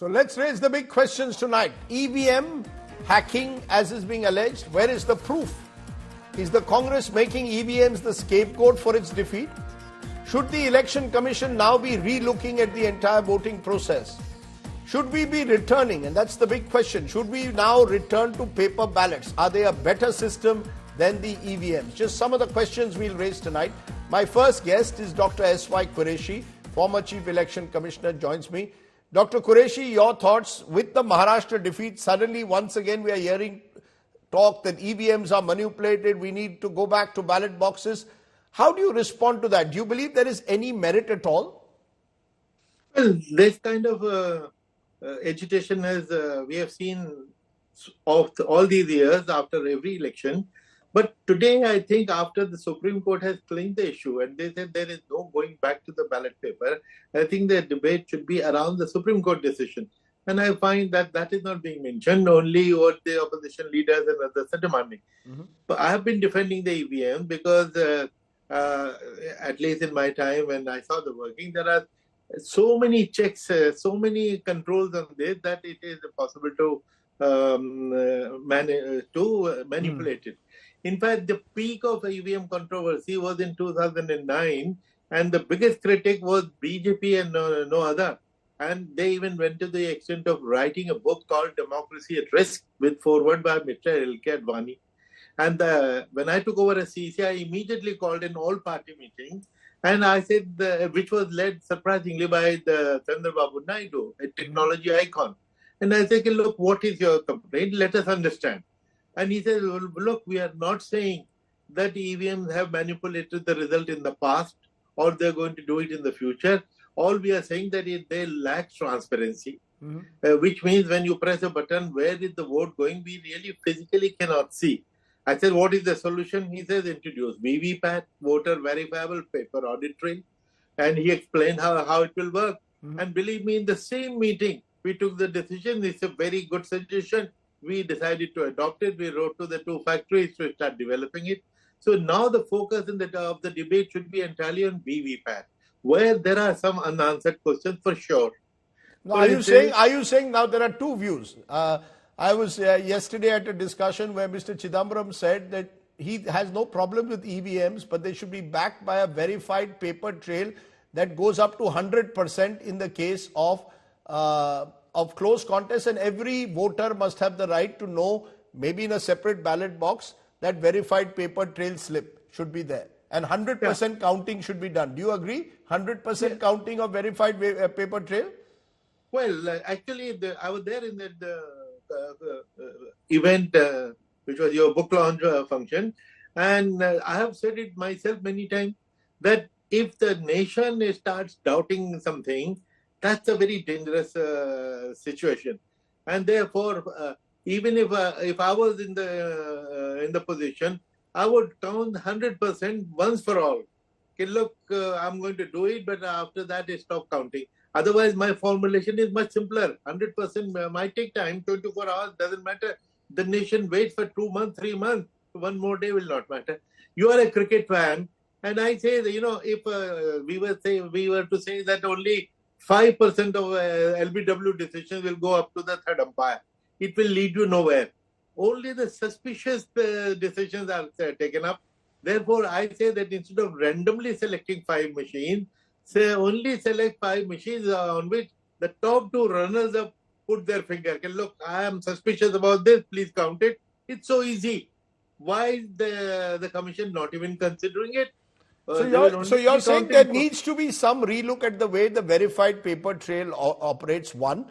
So let's raise the big questions tonight. EVM hacking, as is being alleged, where is the proof? Is the Congress making EVMs the scapegoat for its defeat? Should the Election Commission now be re-looking at the entire voting process? Should we be returning, and that's the big question, should we now return to paper ballots? Are they a better system than the EVMs? Just some of the questions we'll raise tonight. My first guest is Dr. S.Y. Qureshi, former Chief Election Commissioner, joins me. Dr. Qureshi, your thoughts with the Maharashtra defeat? Suddenly, once again, we are hearing talk that EVMs are manipulated. We need to go back to ballot boxes. How do you respond to that? Do you believe there is any merit at all? Well, this kind of agitation as we have seen of all these years after every election. But today, I think after the Supreme Court has claimed the issue and they said there is no going back to the ballot paper, I think the debate should be around the Supreme Court decision. And I find that that is not being mentioned, only what the opposition leaders and others are demanding. But I have been defending the EVM because at least in my time when I saw the working, there are so many checks, so many controls on this that it is impossible to manipulate it. In fact, the peak of EVM controversy was in 2009, and the biggest critic was BJP and no other. And they even went to the extent of writing a book called Democracy at Risk with foreword by Mr. L.K. Advani. And when I took over as CC, I immediately called an all-party meeting. And I said, which was led surprisingly by the Chandrababu Naidu, a technology icon. And I said, look, what is your complaint? Let us understand. And he said, well, look, we are not saying that EVMs have manipulated the result in the past or they're going to do it in the future. All we are saying that they lack transparency, which means when you press a button, where is the vote going? We really physically cannot see. I said, what is the solution? He says, introduce VVPAT, voter verifiable paper audit trail. And he explained how it will work. And believe me, in the same meeting, we took the decision. It's a very good suggestion. We decided to adopt it. We wrote to the two factories to start developing it. So now the focus of the debate should be entirely on VVPAT, where there are some unanswered questions for sure. Now, are you saying now there are two views? I was yesterday at a discussion where Mr. Chidambaram said that he has no problem with EVMs, but they should be backed by a verified paper trail that goes up to 100% in the case of close contests, and every voter must have the right to know, maybe in a separate ballot box, that verified paper trail slip should be there. And 100% counting should be done. Do you agree? 100% counting of verified paper trail? Well, actually, I was there in the event, which was your book launch function. And I have said it myself many times that if the nation starts doubting something, that's a very dangerous situation. And therefore, even if I was in the position, I would count 100% once for all. Okay, look, I'm going to do it, but after that, I stop counting. Otherwise, my formulation is much simpler. 100% might take time, 24 hours, doesn't matter. The nation waits for 2 months, 3 months. One more day will not matter. You are a cricket fan, and I say that, if we were to say that only 5% of LBW decisions will go up to the third umpire, it will lead you nowhere. Only the suspicious decisions are taken up. Therefore, I say that instead of randomly selecting 5 machines, only select 5 machines on which the top 2 runners-up put their finger. Okay, look, I am suspicious about this. Please count it. It's so easy. Why is the commission not even considering it? So you're saying there needs to be some relook at the way the verified paper trail operates, one.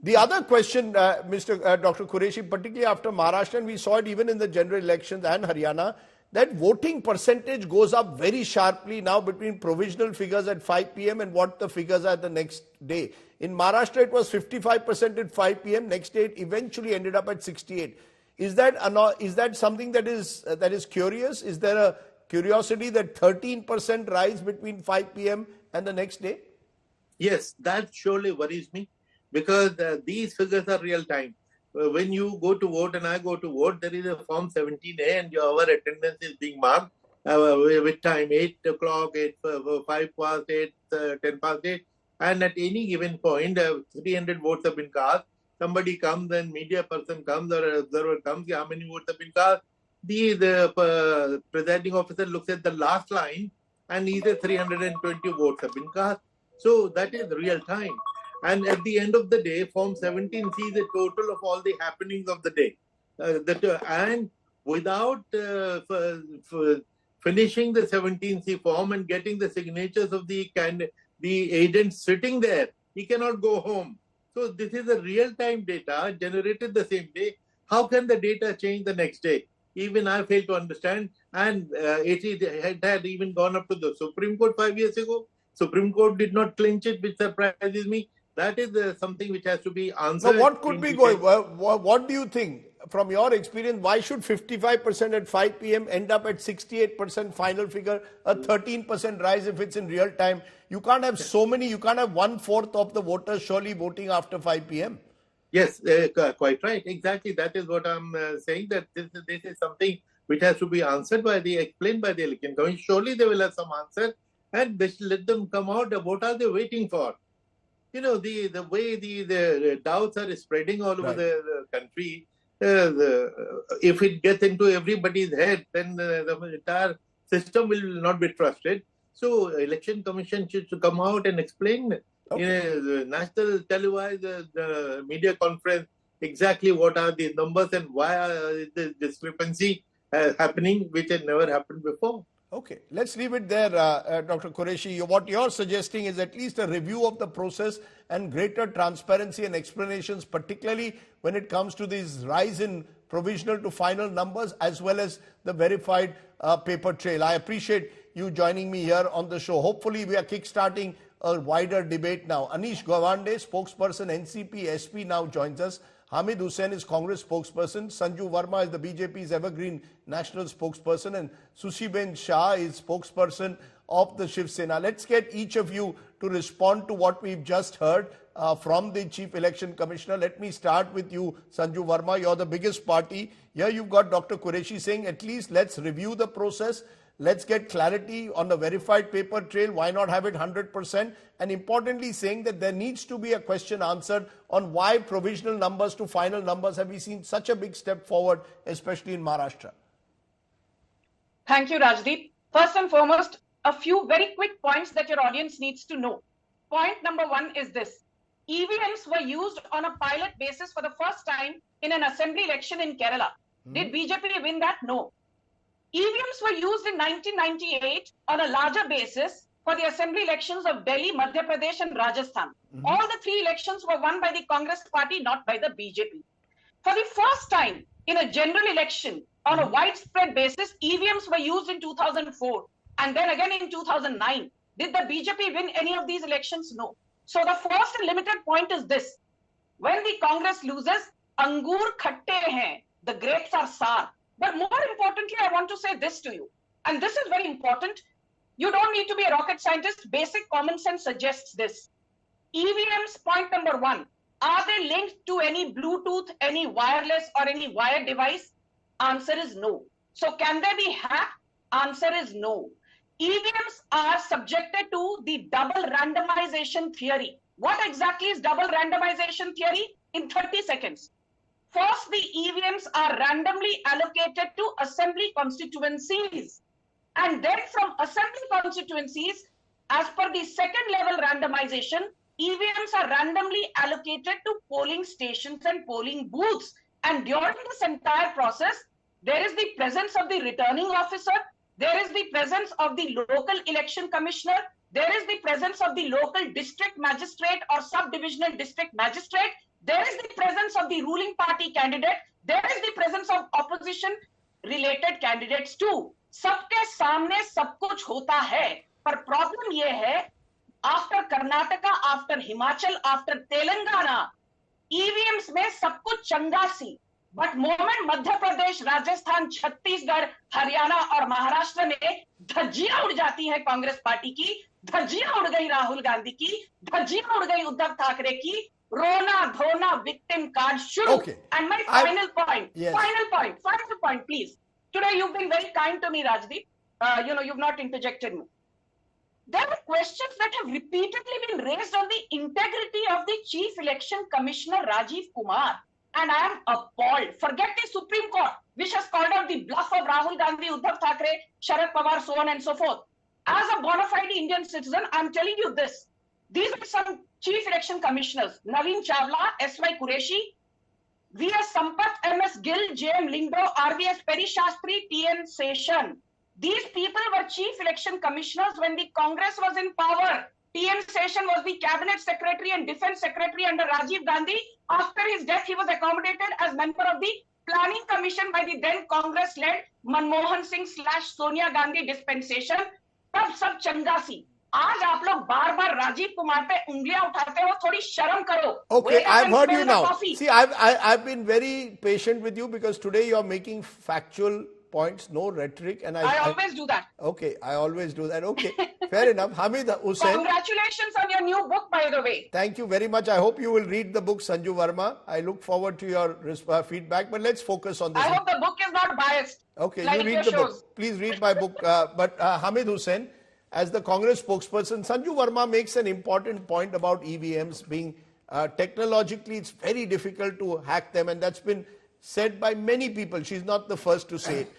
The other question, Dr. Qureshi, particularly after Maharashtra, and we saw it even in the general elections and Haryana, that voting percentage goes up very sharply now between provisional figures at 5 p.m. and what the figures are the next day. In Maharashtra, it was 55% at 5 p.m. Next day, it eventually ended up at 68. Is that something that is curious? Is there a curiosity that 13% rise between 5 p.m. and the next day? Yes, that surely worries me because these figures are real time. When you go to vote and I go to vote, there is a Form 17A and our attendance is being marked with time, 8 o'clock, 5 past 8, 10 past 8. and at any given point, 300 votes have been cast. Somebody comes, and media person comes, or an observer comes, how many votes have been cast? The presiding officer looks at the last line, and he says 320 votes have been cast. So that is real time. And at the end of the day, Form 17 sees the total of all the happenings of the day. And without finishing the 17C form and getting the signatures of the agents sitting there, he cannot go home. So this is a real-time data generated the same day. How can the data change the next day? Even I fail to understand. And it had even gone up to the Supreme Court 5 years ago. Supreme Court did not clinch it, which surprises me. That is something which has to be answered. Now, what could be going? What do you think? From your experience, why should 55% at 5 p.m. end up at 68% final figure, a 13% rise if it's in real time? You can't have so many, you can't have 1/4 of the voters surely voting after 5 p.m. Yes, quite right. Exactly. That is what I'm saying, that this is something which has to be explained by the Election Commission. Surely they will have some answer, and they should let them come out. What are they waiting for? You know, the way the doubts are spreading all over the country, if it gets into everybody's head, then the entire system will not be trusted. So Election Commission should come out and explain in a national televised media conference exactly what are the numbers and why are the discrepancy happening, which had never happened before. Okay, let's leave it there, Dr. Qureshi. What you're suggesting is at least a review of the process and greater transparency and explanations, particularly when it comes to this rise in provisional to final numbers as well as the verified paper trail. I appreciate you joining me here on the show. Hopefully, we are kickstarting a wider debate now. Anish Gawande, spokesperson NCP SP, now joins us. Hamid Hussain is Congress spokesperson. Sanju Verma is the BJP's Evergreen National spokesperson. And Sushiben Shah is spokesperson of the Shiv Sena. Let's get each of you to respond to what we've just heard from the Chief Election Commissioner. Let me start with you, Sanju Verma. You're the biggest party. Here you've got Dr. Qureshi saying at least let's review the process. Let's get clarity on the verified paper trail. Why not have it 100%? And importantly, saying that there needs to be a question answered on why provisional numbers to final numbers have we seen such a big step forward, especially in Maharashtra. Thank you, Rajdeep. First and foremost, a few very quick points that your audience needs to know. Point number one is this. EVMs were used on a pilot basis for the first time in an assembly election in Kerala. Did BJP win that? No. EVMs were used in 1998 on a larger basis for the assembly elections of Delhi, Madhya Pradesh and Rajasthan. All the three elections were won by the Congress party, not by the BJP. For the first time in a general election on a widespread basis, EVMs were used in 2004 and then again in 2009. Did the BJP win any of these elections? No. So the first and limited point is this. When the Congress loses, angur khatte hain, the grapes are sour. But more importantly, I want to say this to you, and this is very important. You don't need to be a rocket scientist. Basic common sense suggests this. EVMs, point number one, are they linked to any Bluetooth, any wireless or any wired device? Answer is no. So can they be hacked? Answer is no. EVMs are subjected to the double randomization theory. What exactly is double randomization theory? In 30 seconds. First, the EVMs are randomly allocated to assembly constituencies. And then from assembly constituencies, as per the second level randomization, EVMs are randomly allocated to polling stations and polling booths. And during this entire process, there is the presence of the returning officer, there is the presence of the local election commissioner, there is the presence of the local district magistrate or subdivisional district magistrate, there is the presence of the ruling party candidate, there is the presence of opposition related candidates too. सबके सामने सब कुछ होता है, पर problem ये है, after Karnataka, after Himachal, after Telangana, EVMs में सब कुछ चंगा सी, बट मोमेंट मध्य प्रदेश, राजस्थान, छत्तीसगढ़, हरियाणा और महाराष्ट्र में धज्जियां उड़ जाती है कांग्रेस पार्टी की, धज्जियां उड़ गई राहुल गांधी की, धज्जियां उड़ गई उद्धव ठाकरे की, रोना धोना विक्टिम कार्ड शुरू. And my final point, please. Today you've been very kind to me, Rajdeep. You've not interjected me. There are questions that have repeatedly been raised on the integrity of the Chief Election Commissioner Rajiv Kumar. And I am appalled. Forget the Supreme Court, which has called out the bluff of Rahul Gandhi, Uddhav Thackeray, Sharad Pawar, so on and so forth. As a bona fide Indian citizen, I'm telling you this. These are some Chief Election Commissioners: Naveen Chawla, S.Y. Qureshi, V.S. Sampath, M.S. Gill, J.M. Lindo, R.V.S. Peri Shastri, T.N. Seshan. These people were Chief Election Commissioners when the Congress was in power. T.N. Seshan was the Cabinet Secretary and Defense Secretary under Rajiv Gandhi. After his death, he was accommodated as member of the Planning Commission by the then Congress-led Manmohan Singh / Sonia Gandhi dispensation. तब सब चंगा सी. आज आप लोग बार-बार राजीव कुमार पे उंगलियां उठाते हो, थोड़ी शर्म करो. Okay, I've heard you now. See, I've been very patient with you because today you are making factual points, no rhetoric, and I always do that. Okay, I always do that. Okay, fair enough. Hamid Hussain. Congratulations on your new book, by the way. Thank you very much. I hope you will read the book, Sanju Verma. I look forward to your feedback, but let's focus on this. I hope the book is not biased. Okay, like you read the book. Please read my book. But Hamid Hussain, as the Congress spokesperson, Sanju Verma makes an important point about EVMs being technologically, it's very difficult to hack them, and that's been said by many people. She's not the first to say it.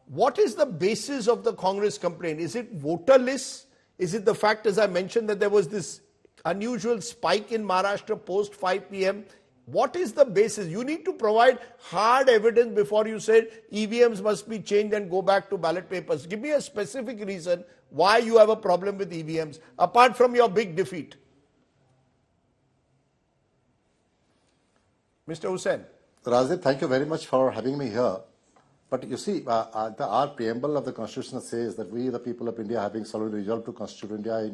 What is the basis of the Congress complaint? Is it voter lists? Is it the fact, as I mentioned, that there was this unusual spike in Maharashtra post 5 p.m.? What is the basis? You need to provide hard evidence before you say EVMs must be changed and go back to ballot papers. Give me a specific reason why you have a problem with EVMs, apart from your big defeat. Mr. Hussain. Rajiv, thank you very much for having me here. But you see, our preamble of the Constitution says that we, the people of India, having solemnly resolved to constitute India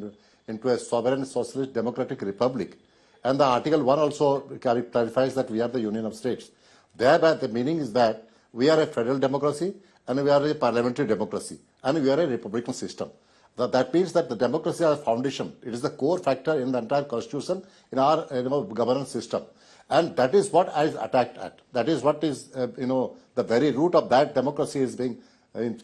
into a sovereign, socialist, democratic republic. And the Article 1 also clarifies that we are the Union of States. Thereby, the meaning is that we are a federal democracy and we are a parliamentary democracy and we are a republican system. That means that the democracy is a foundation. It is the core factor in the entire Constitution, in our governance system. And that is what I attacked at. That is what is, the very root of that democracy is being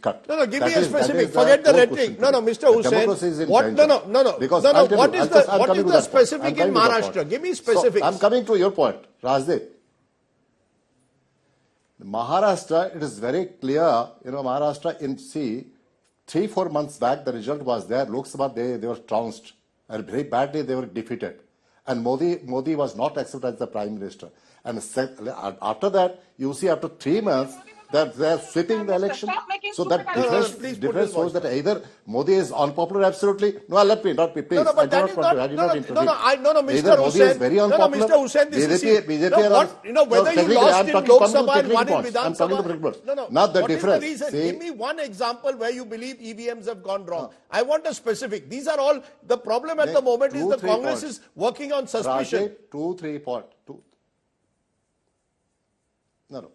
cut. No, give me a specific. Forget the rhetoric. No, Mr. Hussain. Democracy is in what? No. Because what is the specific in Maharashtra? Give me specifics. So, I'm coming to your point, Rajdeep. Maharashtra, it is very clear, Maharashtra in 3-4 months back, the result was there. Lok Sabha, they were trounced. And very badly, they were defeated. And Modi was not accepted as the Prime Minister. And after that, you see after 3 months, that they are sweeping the election. So that difference shows that either Modi is unpopular, absolutely. No, let me not be, please. No, but that is not, Mr. Modi is very unpopular. No, Mr. Hussain, this is, whether you lost in Lok Sabha and won in Vidhan Sabha. Not the difference. What is the reason? Give me one example where you believe EVMs have gone wrong. I want a specific. These are all, the problem at the moment is the Congress is working on suspicion. 2-3 points. No.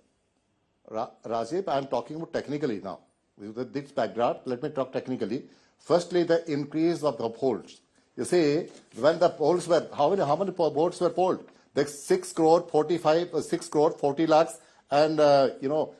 Rajiv, I am talking about technically now. With this background, let me talk technically. Firstly, the increase of the polls. You see, when the polls were, how many votes were polled? The 6 crore 40 lakhs and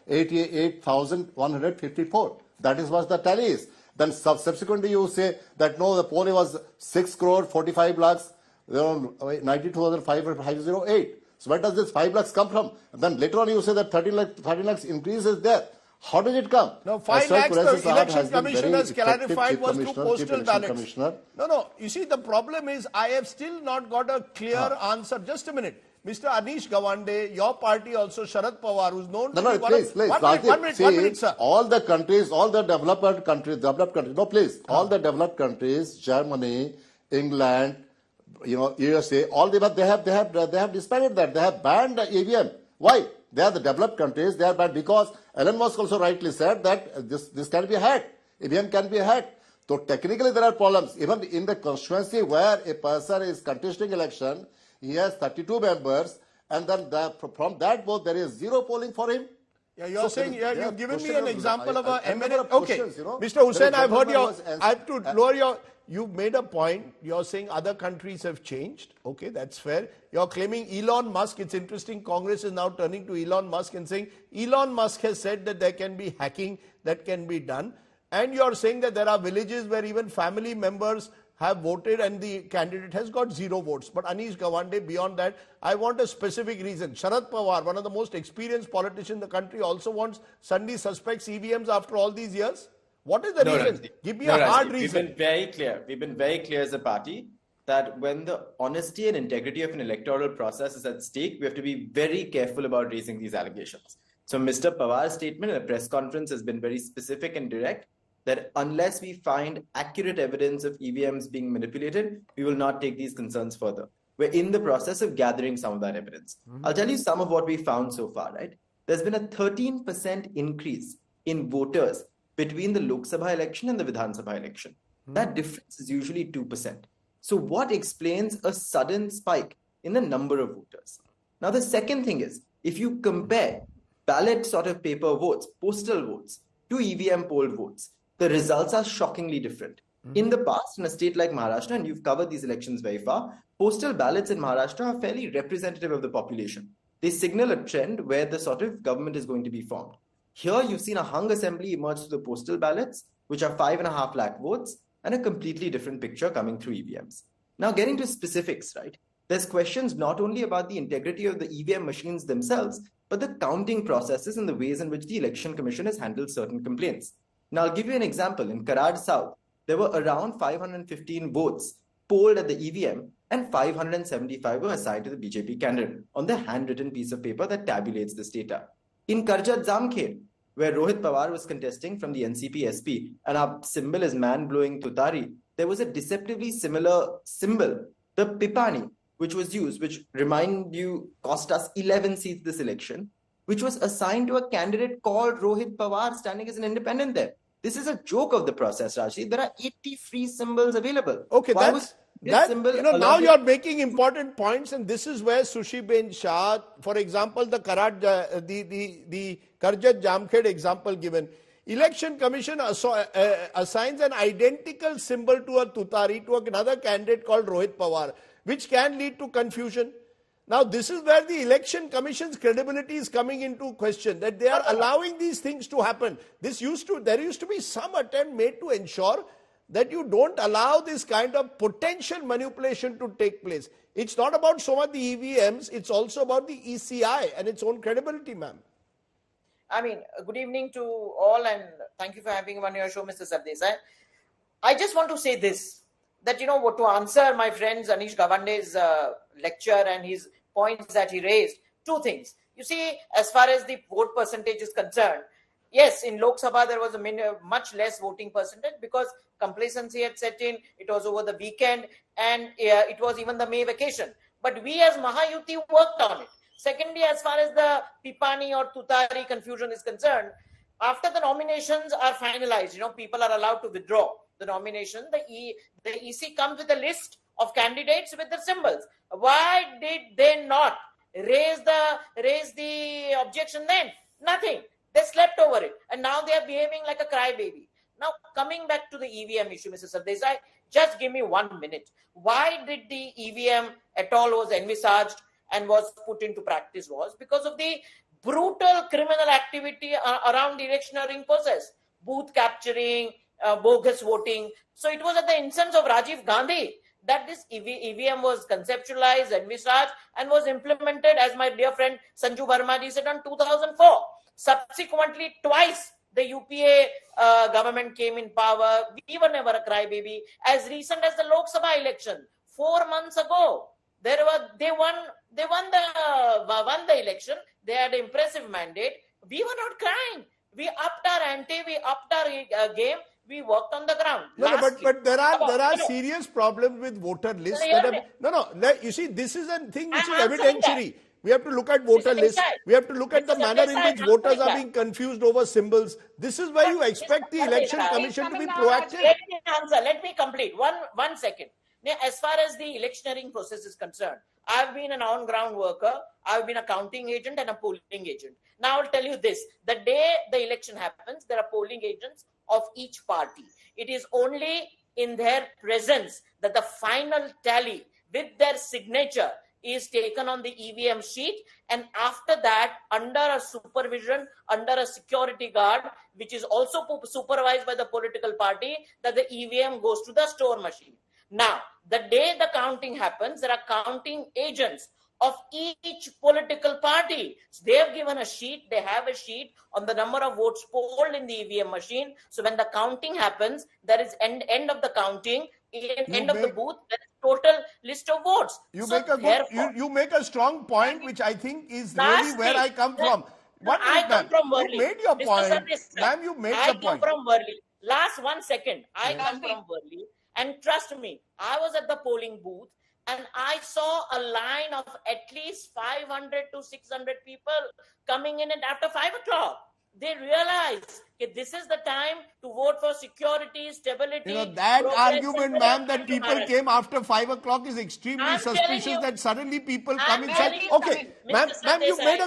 88,154. That is what the tally is. Then subsequently you say that no, the polling was 6 crore 45 lakhs, 92,508. So where does this 5 lakhs come from? And then later on you say that 13 lakhs increase is there. How did it come? No, 5 lakhs the election commission has clarified was through postal ballots. No. You see, the problem is I have still not got a clear answer. Just a minute. Mr. Anish Gawande, your party also, Sharad Pawar, who's known to be please. One minute, sir. All the countries, all the developed countries, all the developed countries, Germany, England, USA, all they have disbanded that. They have banned EVM. Why? They are the developed countries. They are banned because Elon Musk also rightly said that this can be hacked. EVM can be hacked. So technically there are problems. Even in the constituency where a person is contesting election, he has 32 members, and then from that vote there is 0 polling for him. Yeah, you're saying you've given me an example of a eminent. Okay, Mr. Hussain, I've heard your. I have to lower your. You've made a point. You're saying other countries have changed. Okay, that's fair. You're claiming Elon Musk. It's interesting. Congress is now turning to Elon Musk and saying Elon Musk has said that there can be hacking that can be done. and you're saying that there are villages where even family members have voted and the candidate has got 0 votes. But Anish Gawande, beyond that, I want a specific reason. Sharad Pawar, one of the most experienced politicians in the country, also wants Sunday suspects EVMs after all these years. What is the reason? Rajdeep. Give me a hard Rajdeep. reason. We've been very clear. We've been very clear as a party that when the honesty and integrity of an electoral process is at stake, we have to be very careful about raising these allegations. So Mr. Pawar's statement in a press conference has been very specific and direct that unless we find accurate evidence of EVMs being manipulated, we will not take these concerns further. We're in the process of gathering some of that evidence. I'll tell you some of what we found so far, right? There's been a 13% increase in voters between the Lok Sabha election and the Vidhan Sabha election. That difference is usually 2%. So what explains a sudden spike in the number of voters? Now, the second thing is, if you compare ballot sort of paper votes, postal votes, to EVM poll votes, the results are shockingly different. In the past, in a state like Maharashtra, and you've covered these elections very far, postal ballots in Maharashtra are fairly representative of the population. They signal a trend where the sort of government is going to be formed. Here, you've seen a hung assembly emerge through the postal ballots, which are 5.5 lakh votes, and a completely different picture coming through EVMs. Now, getting to specifics, right? There's questions not only about the integrity of the EVM machines themselves, but the counting processes and the ways in which the Election Commission has handled certain complaints. Now, I'll give you an example. In Karad South, there were around 515 votes polled at the EVM and 575 were assigned to the BJP candidate on the handwritten piece of paper that tabulates this data. In Karjat Jamkhed, where Rohit Pawar was contesting from the NCP SP and our symbol is man blowing tutari, there was a deceptively similar symbol, the Pipani, which was used, which remind you cost us 11 seats this election, which was assigned to a candidate called Rohit Pawar standing as an independent there. This is a joke of the process, Rashid. There are 80 free symbols available. Okay, now you're making important points, and this is where Sushi Ben Shah, for example, the Karjat Jamkhed example given, Election Commission assigns an identical symbol to a tutari to another candidate called Rohit Pawar, which can lead to confusion. Now, this is where the Election Commission's credibility is coming into question, that they are allowing these things to happen. There used to be some attempt made to ensure that you don't allow this kind of potential manipulation to take place. It's not about so much the EVMs, it's also about the ECI and its own credibility, ma'am. I mean, good evening to all and thank you for having me on your show, Mr. Sardesai. I just want to say this, that, you know, to answer my friend's Anish Gawande's lecture and his points that he raised, two things. You see, as far as the vote percentage is concerned, yes, in Lok Sabha there was a much less voting percentage because complacency had set in, it was over the weekend and it was even the May vacation. But we as Maha Yuti worked on it. Secondly, as far as the Pipani or Tutari confusion is concerned, after the nominations are finalized, you know, people are allowed to withdraw the nomination. The EC comes with a list of candidates with the symbols. Why did they not raise the objection then? Nothing. They slept over it. And now they are behaving like a crybaby. Now, coming back to the EVM issue, Mr. Sardesai, just give me 1 minute. Why did the EVM at all was envisaged and was put into practice was because of the brutal criminal activity around the electioneering process, booth capturing, bogus voting. So it was at the instance of Rajiv Gandhi that this EVM was conceptualized, envisaged, and was implemented, as my dear friend Sanju Verma said, in 2004. Subsequently, twice the UPA government came in power. We were never a crybaby. As recent as the Lok Sabha election, 4 months ago, they won the election. They had an impressive mandate. We were not crying. We upped our ante. We upped our game. We worked on the ground. But there are serious problems with voter lists. You see, this is a thing which is evidentiary. We have to look at voter lists. We have to look at the manner in which voters are being confused over symbols. This is where you expect the Election Commission to be proactive. Let me answer. Let me complete. One second. As far as the electioneering process is concerned, I've been an on-ground worker, I've been a counting agent and a polling agent. Now I'll tell you this, the day the election happens, there are polling agents of each party. It is only in their presence that the final tally with their signature is taken on the EVM sheet, and after that, under a supervision, under a security guard, which is also supervised by the political party, that the EVM goes to the store machine. Now, the day the counting happens, there are counting agents of each political party. So they have given a sheet, they have a sheet on the number of votes polled in the EVM machine. So when the counting happens, there is end of the counting, end of the booth, there is total list of votes. You make a strong point, which I think is really where I come from. I come from Worli. You made your point. Ma'am, you made the point. I come from Worli. Last 1 second. I come from Worli. And trust me, I was at the polling booth and I saw a line of at least 500 to 600 people coming in after 5 o'clock. They realize that this is the time to vote for security, stability. That argument, ma'am, that people came after 5 o'clock is extremely suspicious. That suddenly people come inside. Okay, ma'am, you made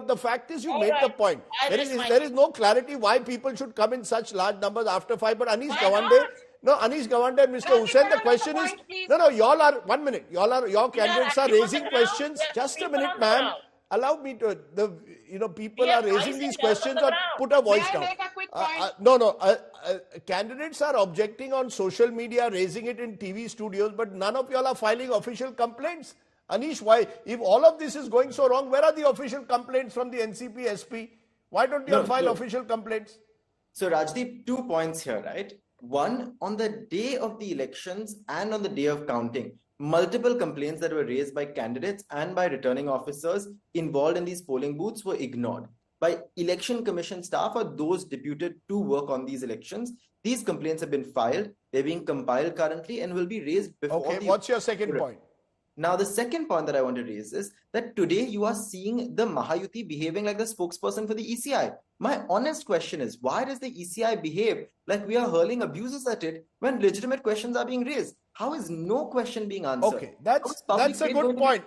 the fact is you made the point. There is no clarity why people should come in such large numbers after 5. But Anish Gawande and Mr. Hussain, the question is, y'all are, 1 minute, your candidates are raising questions. Just a minute, ma'am. Allow me to, people are raising these questions or put a voice down. Candidates are objecting on social media, raising it in TV studios, but none of y'all are filing official complaints. Anish, why? If all of this is going so wrong, where are the official complaints from the NCP, SP? Why don't you file official complaints? So Rajdeep, 2 points here, right? One, on the day of the elections and on the day of counting, multiple complaints that were raised by candidates and by returning officers involved in these polling booths were ignored. By election commission staff or those deputed to work on these elections, these complaints have been filed, they're being compiled currently and will be raised before. Okay, what's your second point? Now, the second point that I want to raise is that today you are seeing the Maha behaving like the spokesperson for the ECI. My honest question is, why does the ECI behave like we are hurling abuses at it when legitimate questions are being raised? How is no question being answered? Okay, that's a good point.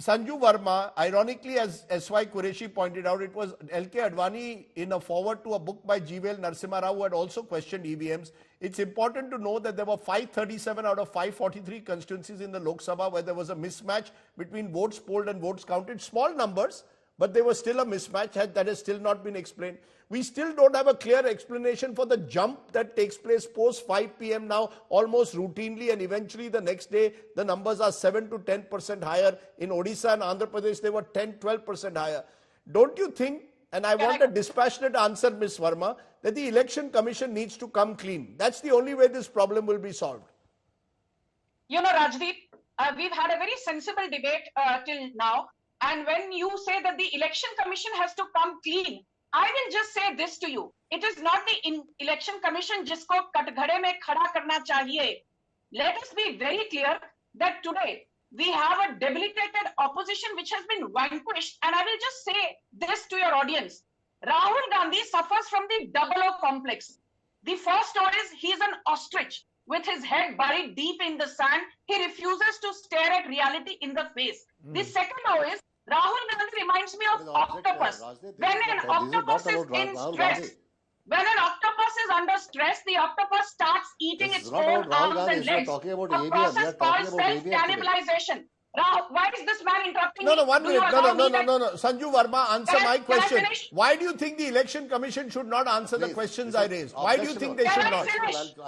Sanju Verma, ironically, as S.Y. Qureshi pointed out, it was L.K. Advani in a forward to a book by G.V.L. Narasimha Rao who had also questioned EVMs. It's important to know that there were 537 out of 543 constituencies in the Lok Sabha where there was a mismatch between votes polled and votes counted. Small numbers, but there was still a mismatch that has still not been explained. We still don't have a clear explanation for the jump that takes place post 5 p.m. now almost routinely, and eventually the next day the numbers are 7 to 10% higher. In Odisha and Andhra Pradesh they were 10-12% higher. Don't you think, and I want a dispassionate answer, Ms. Verma, that the Election Commission needs to come clean? That's the only way this problem will be solved. Rajdeep, we've had a very sensible debate till now. And when you say that the Election Commission has to come clean, I will just say this to you. It is not the Election Commission jisko katghade mein khada karna chahiye. Let us be very clear that today we have a debilitated opposition which has been vanquished. And I will just say this to your audience. Rahul Gandhi suffers from the double O complex. The first O is he is an ostrich with his head buried deep in the sand. He refuses to stare at reality in the face. The second O is Rahul Gandhi reminds me of octopus. When an octopus is in stress, when an octopus is under stress, the octopus starts eating its own arms and legs. A process called self-cannibalization. Why is this man interrupting me? 1 minute. No. Sanju Verma, answer my question. Why do you think the Election Commission should not answer the questions I raised? Why do you think they should not?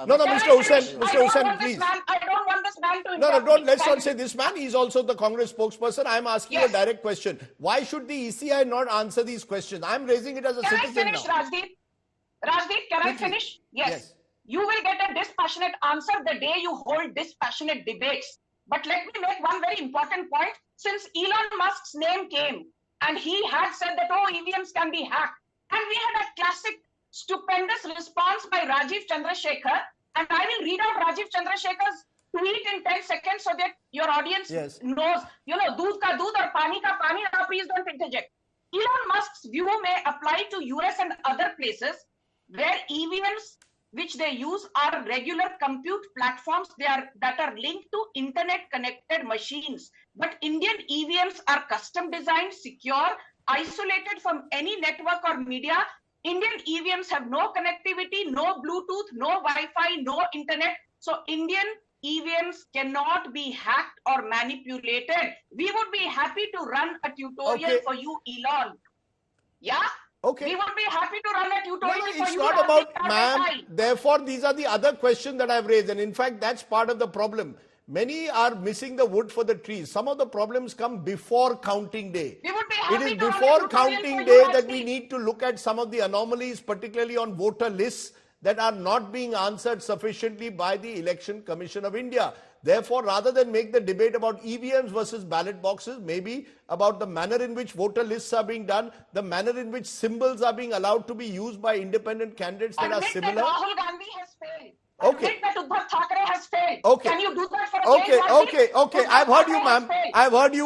No, Mr. Hussain, please. I don't want this man to interrupt. Let's not say this man. He's also the Congress spokesperson. I'm asking a direct question. Why should the ECI not answer these questions? I'm raising it as a citizen now. Rajdeep, can I finish? Yes. You will get a dispassionate answer the day you hold dispassionate debates. But let me make one very important point. Since Elon Musk's name came and he had said that, EVMs can be hacked. And we had a classic, stupendous response by Rajiv Chandrasekhar. And I will read out Rajiv Chandrasekhar's tweet in 10 seconds so that your audience knows, doodh ka doodh aur pani ka pani. Now please don't interject. Elon Musk's view may apply to US and other places where EVMs which they use are regular compute platforms that are linked to internet connected machines. But Indian EVMs are custom designed, secure, isolated from any network or media. Indian EVMs have no connectivity, no Bluetooth, no Wi-Fi, no internet. So Indian EVMs cannot be hacked or manipulated, we would be happy to run a tutorial for you, Elon. Yeah? Okay. We would be happy to run a tutorial for it's you. not about, ma'am. Therefore, these are the other questions that I've raised. And in fact, that's part of the problem. Many are missing the wood for the trees. Some of the problems come before counting day. We would be happy It is to before counting day that we need to look at some of the anomalies, particularly on voter lists, that are not being answered sufficiently by the Election Commission of India. Therefore, rather than make the debate about EVMs versus ballot boxes, maybe about the manner in which voter lists are being done, the manner in which symbols are being allowed to be used by independent candidates that are similar. That Rahul Gandhi has failed. Okay. Admit that Uddhav Thackeray has failed. Okay. Can you do that for a change? Okay. I've heard you, ma'am. I've heard you.